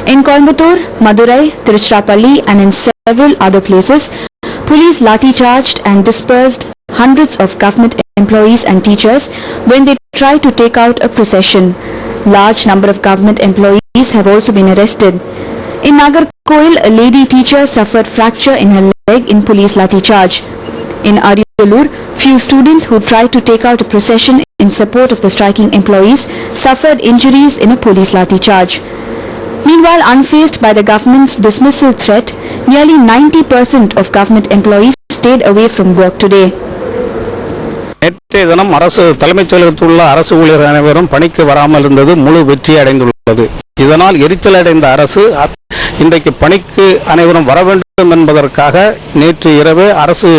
In Coimbatore, Madurai, Tiruchirappalli and in several other places, police lathi-charged and dispersed hundreds of government employees and teachers when they tried to take out a procession. Large number of government employees have also been arrested. In Nagarkoil, a lady teacher suffered fracture in her leg in police lathi-charge. In Ariyalur, few students who tried to take out a procession in support of the striking employees suffered injuries in a police lathi-charge. Meanwhile, unfazed by the government's dismissal threat, nearly 90% of government employees stayed away from work today. நேற்றைய தினம் தலைமைச் செயலகத்தில் உள்ள அரசு ஊழியர்கள் அனைவரும் பணிக்கு வராமல் இருந்தது முழு வெற்றி அடைந்துள்ளது. இதனால் எரிச்சல் அடைந்த அரசு இன்றைக்கு பணிக்கு அனைவரும் வர வேண்டும் என்பதற்காக நேற்று இரவே அரசு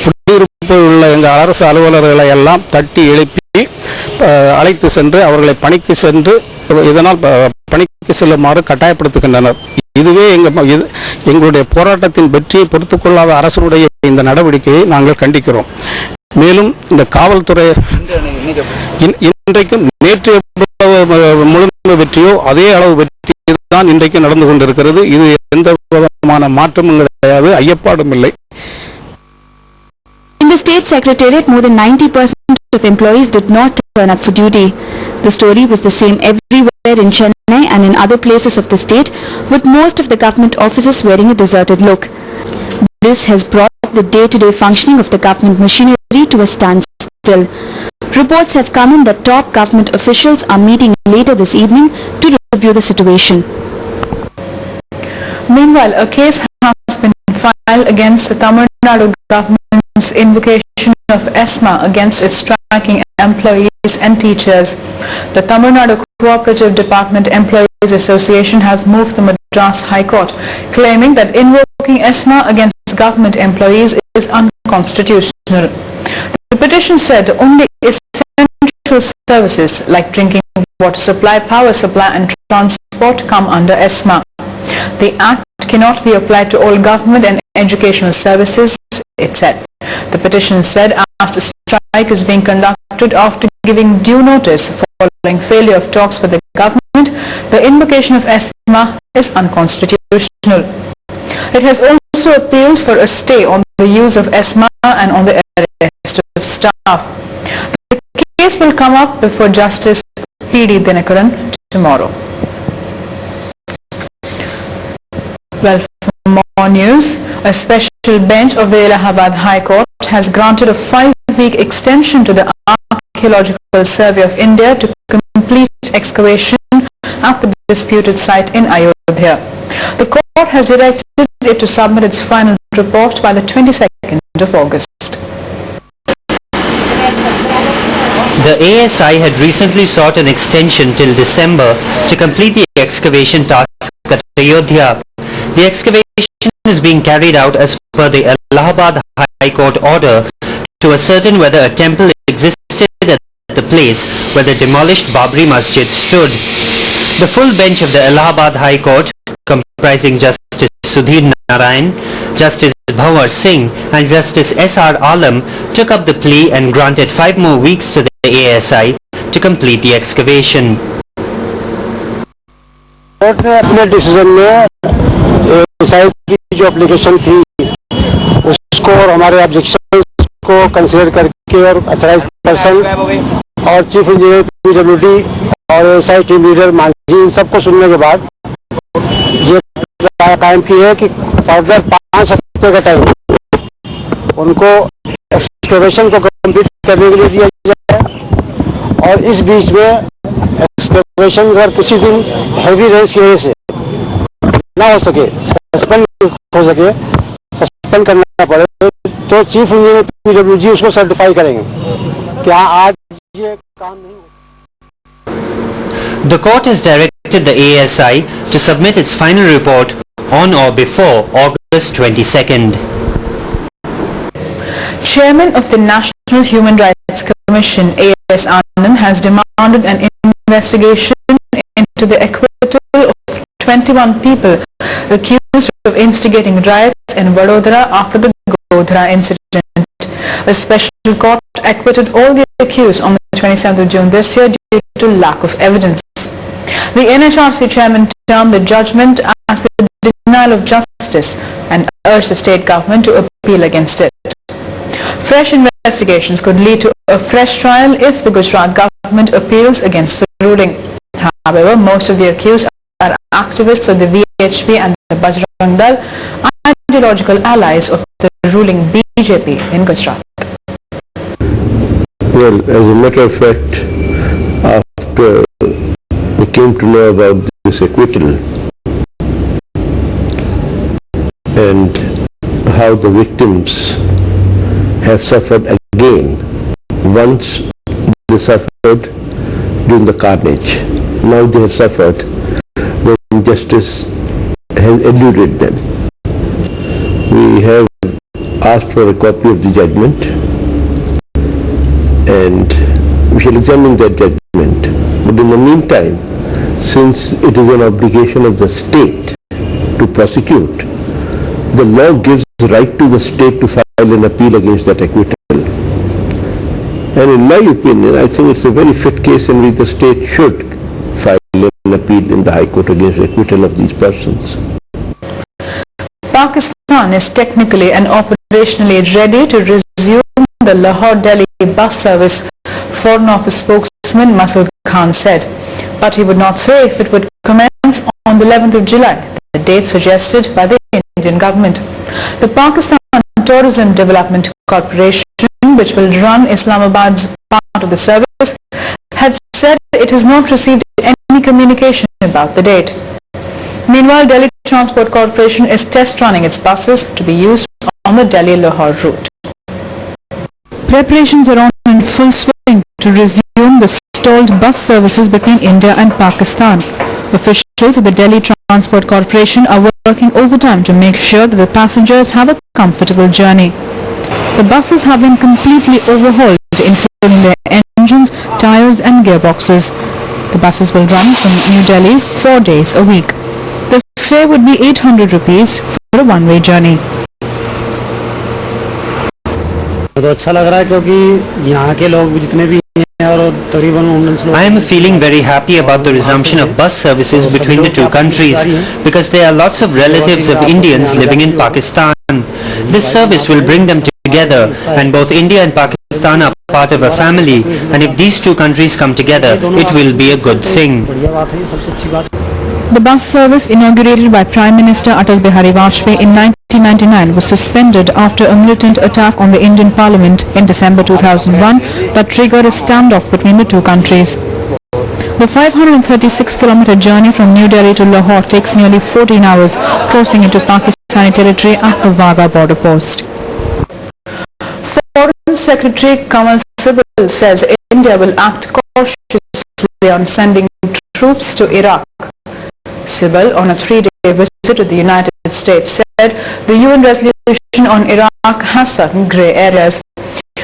குடியிருப்பில் உள்ள எங்கள் அரசு அலுவலர்களை எல்லாம் தட்டி எழுப்பி அழைத்து சென்று அவர்களை பணிக்கு சென்று இதனால் பணிக்கு செல்லுமாறு கட்டாயப்படுத்துகின்றனர். இதுவே எங்களுடைய போராட்டத்தின் வெற்றியை பொறுத்துக் கொள்ளாத அரசுடைய இந்த நடவடிக்கையை நாங்கள் கண்டிக்கிறோம். மேலும் இந்த காவல்துறை இன்றைக்கும் நேற்று முழு வெற்றியோ அதே அளவு வெற்றி தான் இன்றைக்கு நடந்து கொண்டிருக்கிறது. இது எந்த விதமான மாற்றமும் கிடையாது, ஐயப்பாடும் இல்லை. In the state secretariat, more than 90% of employees did not turn up for duty. The story was the same everywhere in Chennai and in other places of the state, with most of the government offices wearing a deserted look. This has brought the day-to-day functioning of the government machinery to a standstill. Reports have come in that top government officials are meeting later this evening to review the situation. Meanwhile, a case has been filed against the Tamil Nadu government's invocation of ESMA against its striking employees and teachers. The Tamil Nadu Cooperative Department Employees Association has moved the Madras High Court, claiming that invoking ESMA against government employees is unconstitutional. The petition said only essential services like drinking water supply, power supply and transport come under ESMA. The act cannot be applied to all government and educational services, it said. The petition said as the strike is being conducted after giving due notice following failure of talks with the government, the invocation of ESMA is unconstitutional. It has also appealed for a stay on the use of ESMA and on the arrest of staff. The case will come up before Justice P.D. Dinakaran tomorrow. Well, for more news, a special bench of the Allahabad High Court has granted a 5-week extension to the Archaeological Survey of India to complete excavation at the disputed site in Ayodhya. The court has directed it to submit its final report by the 22nd of August. The ASI had recently sought an extension till December to complete the excavation tasks at Ayodhya. The excavation is being carried out as per the Allahabad High Court order to ascertain whether a temple existed at the place where the demolished Babri Masjid stood. The full bench of the Allahabad High Court, comprising Justice Sudhir Narayan, Justice Bhawar Singh and Justice S.R. Alam, took up the plea and granted 5 more weeks to the ASI to complete the excavation. Court ने अपने decision में ASI की जो application थी उसको और हमारे objection को कंसीडर करके और अथराइज्ड पर्सन और चीफ इंजीनियर पीडब्ल्यूडी और एएसआई टीम लीडर मांझी इन सबको सुनने के बाद ये कायम की है कि फर्दर 5 हफ्ते का टाइम उनको एक्सकेवेशन को कंप्लीट करने के लिए दिया जाए और इस बीच में एक्सकेवेशन अगर किसी दिन हैवी रेंज की वजह से ना हो सके, सस्पेंड हो सके, सस्पेंड करना पड़े तो चीफ इंजीनियर पीडब्ल्यूजी उसको सर्टिफाई करेंगे कि आज ये काम नहीं हो. The court has directed the ASI to submit its final report on or before August 22nd. Chairman of the National Human Rights Commission, A.S. Anand, has demanded an investigation into the acquittal of 21 people accused of instigating riots in Vadodara after the Godhra incident. A special court acquitted all the accused on the 27th of June this year due to lack of evidence. The NHRC chairman termed the judgment as the denial of justice and urged the state government to appeal against it. Fresh investigations could lead to a fresh trial if the Gujarat government appeals against the ruling. However, most of the accused are activists of the VHP and the Bajrang Dal, ideological allies of the ruling BJP in Gujarat. Well, as a matter of fact, after we came to know about this acquittal and how the victims have suffered again, once they suffered during the carnage, now they have suffered when justice has eluded them. We have asked for a copy of the judgment and we shall examine that judgment. But in the meantime, since it is an obligation of the state to prosecute, the law gives the right to the state to file an appeal against that acquittal. And in my opinion, I think it's a very fit case in which the state should file an appeal in the High Court against acquittal of these persons. Pakistan is technically and operationally ready to resume the Lahore-Delhi bus service, Foreign Office spokesman Masood Khan said. But he would not say if it would commence on the 11th of July, the date suggested by the Indian government. The Pakistan Tourism Development Corporation, which will run Islamabad's part of the service, had said it has not received any communication about the date. Meanwhile, Delhi Transport Corporation is test running its buses to be used on the Delhi-Lahore route. Preparations are on in full swing to resume the stalled bus services between India and Pakistan. Officials of the Delhi Transport Corporation are working overtime to make sure that the passengers have a comfortable journey. The buses have been completely overhauled, including their engines, tires and gearboxes. The buses will run from New Delhi 4 days a week. The fare would be 800 rupees for a one-way journey. तो अच्छा लग रहा है क्योंकि यहाँ के लोग भी जितने भी हैं और तकरीबन I am feeling very happy about the resumption of bus services between the two countries because there are lots of relatives of Indians living in Pakistan. This service will bring them together and both India and Pakistan are part of a family, and if these two countries come together, it will be a good thing. The bus service inaugurated by Prime Minister Atal Bihari Vajpayee in 1999 was suspended after a militant attack on the Indian Parliament in December 2001 that triggered a standoff between the two countries. The 536-kilometer journey from New Delhi to Lahore takes nearly 14 hours, crossing into Pakistani territory at the Wagah border post. Foreign Secretary Kamal Sibal says India will act cautiously on sending troops to Iraq. Sibal, on a 3-day visit to the United States, said the UN resolution on Iraq has certain grey areas.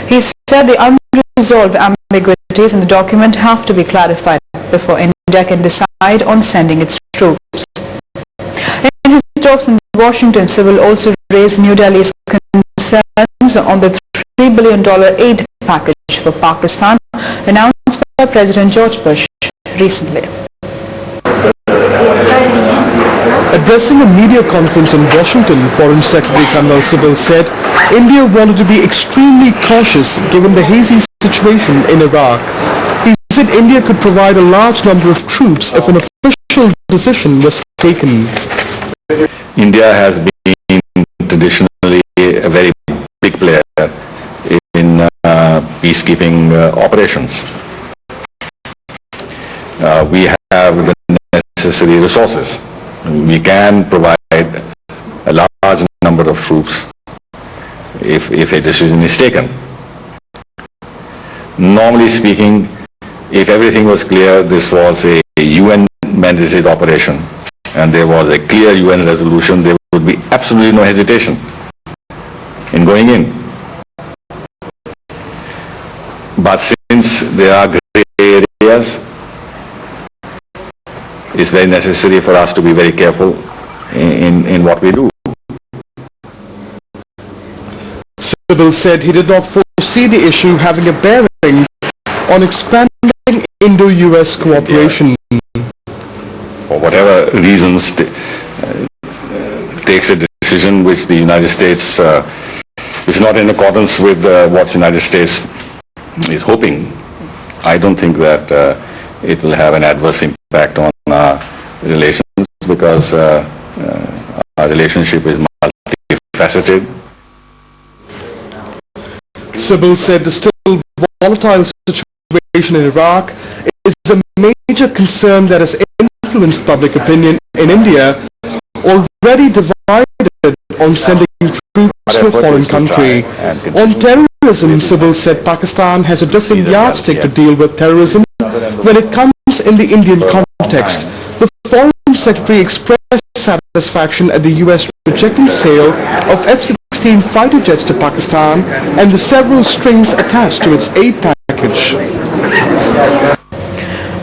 He said the unresolved ambiguities in the document have to be clarified before India can decide on sending its troops. In his talks in Washington, Sibal also raised New Delhi's concerns on the $3 billion aid package for Pakistan announced by President George Bush recently. Addressing a media conference in Washington, Foreign Secretary Kamal Sibal said India wanted to be extremely cautious given the hazy situation in Iraq. He said India could provide a large number of troops if an official decision was taken. India has been traditionally a very big player in peacekeeping operations. We have the necessary resources. We can provide a large number of troops if a decision is taken. Normally speaking, if everything was clear, this was a UN mandated operation and there was a clear UN resolution, there would be absolutely no hesitation in going in. But since there are gray areas, it's very necessary for us to be very careful in what we do. Sibal said he did not foresee the issue having a bearing on expanding Indo-US cooperation. for whatever reasons, takes a decision which the United States is not in accordance with what the United States is hoping, I don't think that it will have an adverse impact on our relations, because our relationship is multifaceted. Sybil said the still volatile situation in Iraq is a major concern that has influenced public opinion in India, already divided on sending troops to a foreign country. On terrorism, Sybil said Pakistan has a different yardstick to deal with terrorism when it comes in the Indian context. The Foreign Secretary expressed satisfaction at the US rejecting sale of F-16 fighter jets to Pakistan and the several strings attached to its aid package.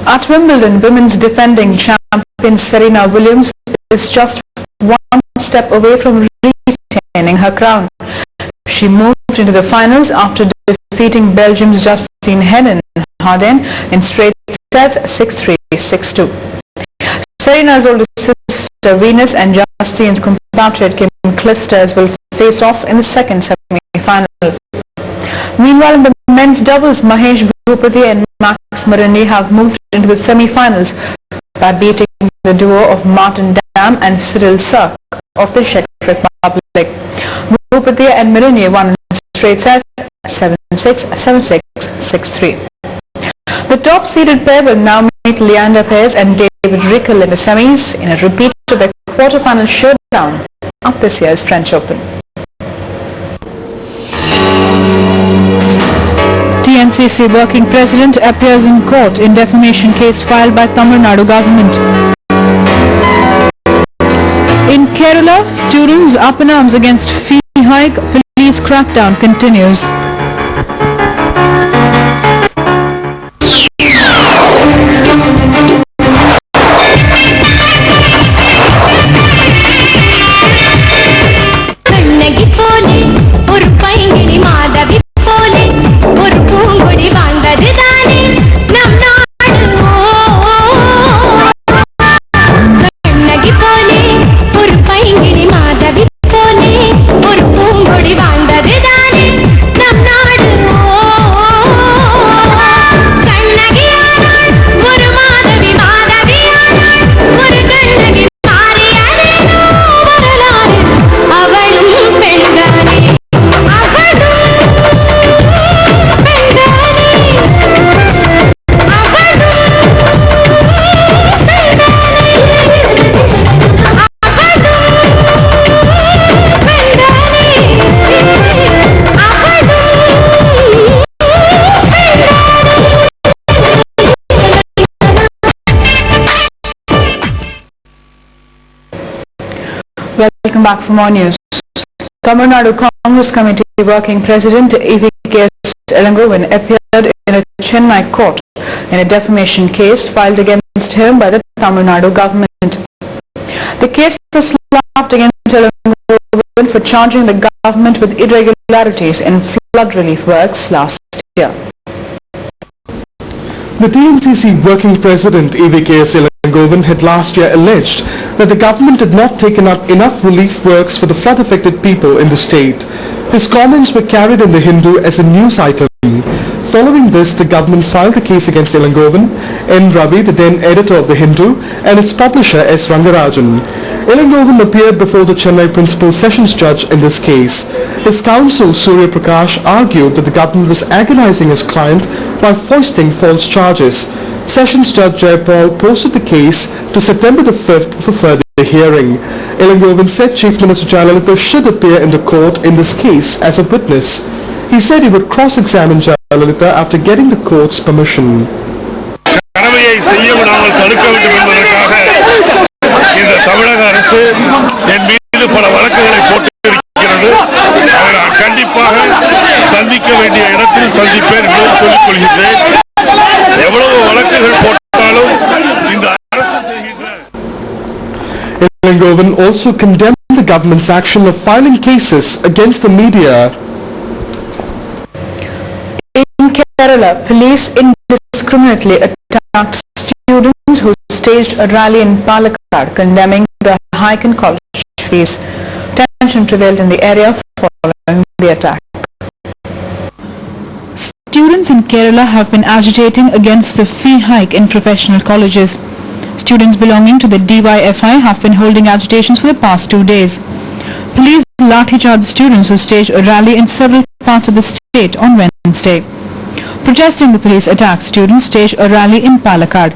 At Wimbledon, women's defending champion Serena Williams is just one step away from retaining her crown. She moved into the finals after defeating Belgium's Justine Henin-Hardenne in straight sets 6-3, 6-2. Serena's older sister Venus and Justine's compatriot Kim Clijsters will face off in the second semi-final. Meanwhile, in the men's doubles, Mahesh Bhupathi and Max Morini have moved into the semi-finals by beating the duo of Martin Dam and Cyril Sirk of the Czech Republic. Bhupathi and Morini won in straight sets 7-6, 7-6, 6-3. The top-seeded pair will now meet Leander Paes and David Rickel in the semis in a repeat of the quarter-final showdown at this year's French Open. TNCC working president appears in court in defamation case filed by Tamil Nadu government. In Kerala, students up in arms against fee hike, police crackdown continues. Welcome back for more news. Tamil Nadu Congress Committee working president EVK Elangovan appeared in a Chennai court in a defamation case filed against him by the Tamil Nadu government. The case was slapped against Elangovan for charging the government with irregularities in flood relief works last year. The TNCC working president EVK Elangovan had last year alleged that the government had not taken up enough relief works for the flood-affected people in the state. His comments were carried in the Hindu as a news item. Following this, the government filed the case against Elangovan, N. Ravi, the then editor of the Hindu, and its publisher S. Rangarajan. Elangovan appeared before the Chennai Principal Sessions Judge in this case. His counsel, Surya Prakash, argued that the government was agonizing his client by foisting false charges. Sessions Judge Jayapal posted the case to September the 5th for further hearing. Elangovan said Chief Minister Jayalalitha should appear in the court in this case as a witness. He said he would cross-examine Jayalalitha after getting the court's permission. Elangovan also condemned the government's action of filing cases against the media. In Kerala, police indiscriminately attacked students who staged a rally in Palakkad condemning the hike in college fees. Tension prevailed in the area following the attack. Students in Kerala have been agitating against the fee hike in professional colleges. Students belonging to the DYFI have been holding agitations for the past 2 days. Police lathi-charged students who staged a rally in several parts of the state on Wednesday. Protesting the police attack, students staged a rally in Palakkad.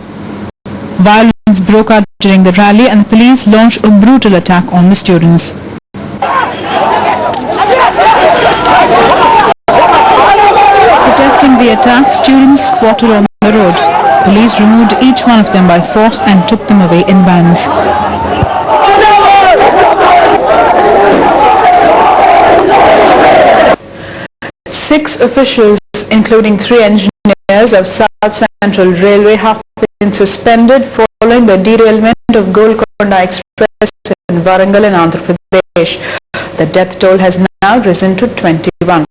Violence broke out during the rally and the police launched a brutal attack on the students. Protesting the attack, students squatted on the road. Police removed each one of them by force and took them away in vans. Six officials, including 3 engineers of South Central Railway, have been suspended following the derailment of Golconda Express in Warangal in Andhra Pradesh. The death toll has now risen to 21.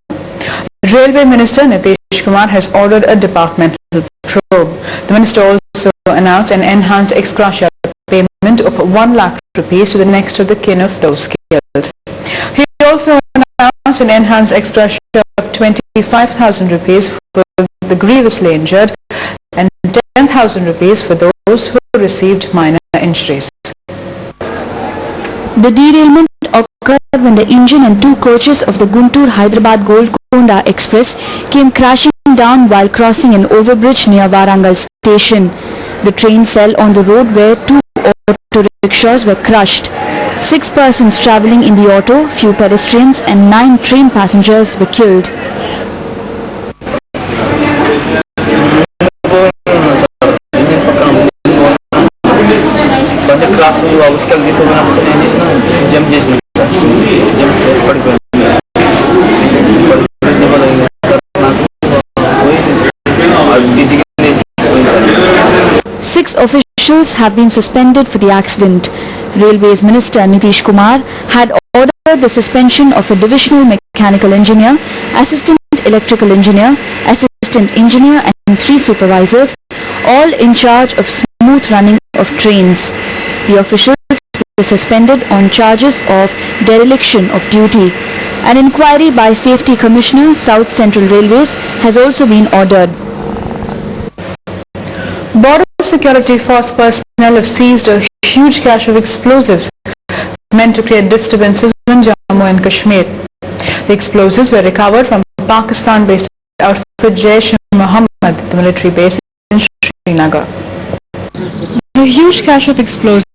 Railway Minister Nitish Kumar has ordered a departmental probe. The minister also announced an enhanced ex gratia payment of 1 lakh rupees to the next of the kin of those killed. He also announced an enhanced ex gratia of 25,000 rupees for the grievously injured and 10,000 rupees for those who received minor injuries. The derailment occurred when the engine and 2 coaches of the Guntur-Hyderabad Golconda Express came crashing down while crossing an overbridge near Warangal station. The train fell on the road where 2 auto rickshaws were crushed. 6 persons travelling in the auto, few pedestrians and 9 train passengers were killed. Six officials have been suspended for the accident. Railways Minister Nitish Kumar had ordered the suspension of a divisional mechanical engineer, assistant electrical engineer, assistant engineer and 3 supervisors, all in charge of smooth running of trains. The officials were suspended on charges of dereliction of duty. An inquiry by Safety Commissioner, South Central Railways, has also been ordered. Border Security Force personnel have seized a huge cache of explosives meant to create disturbances in Jammu and Kashmir. The explosives were recovered from Pakistan-based outfit Jaish-e-Mohammed, the military base in Srinagar. The huge cache of explosives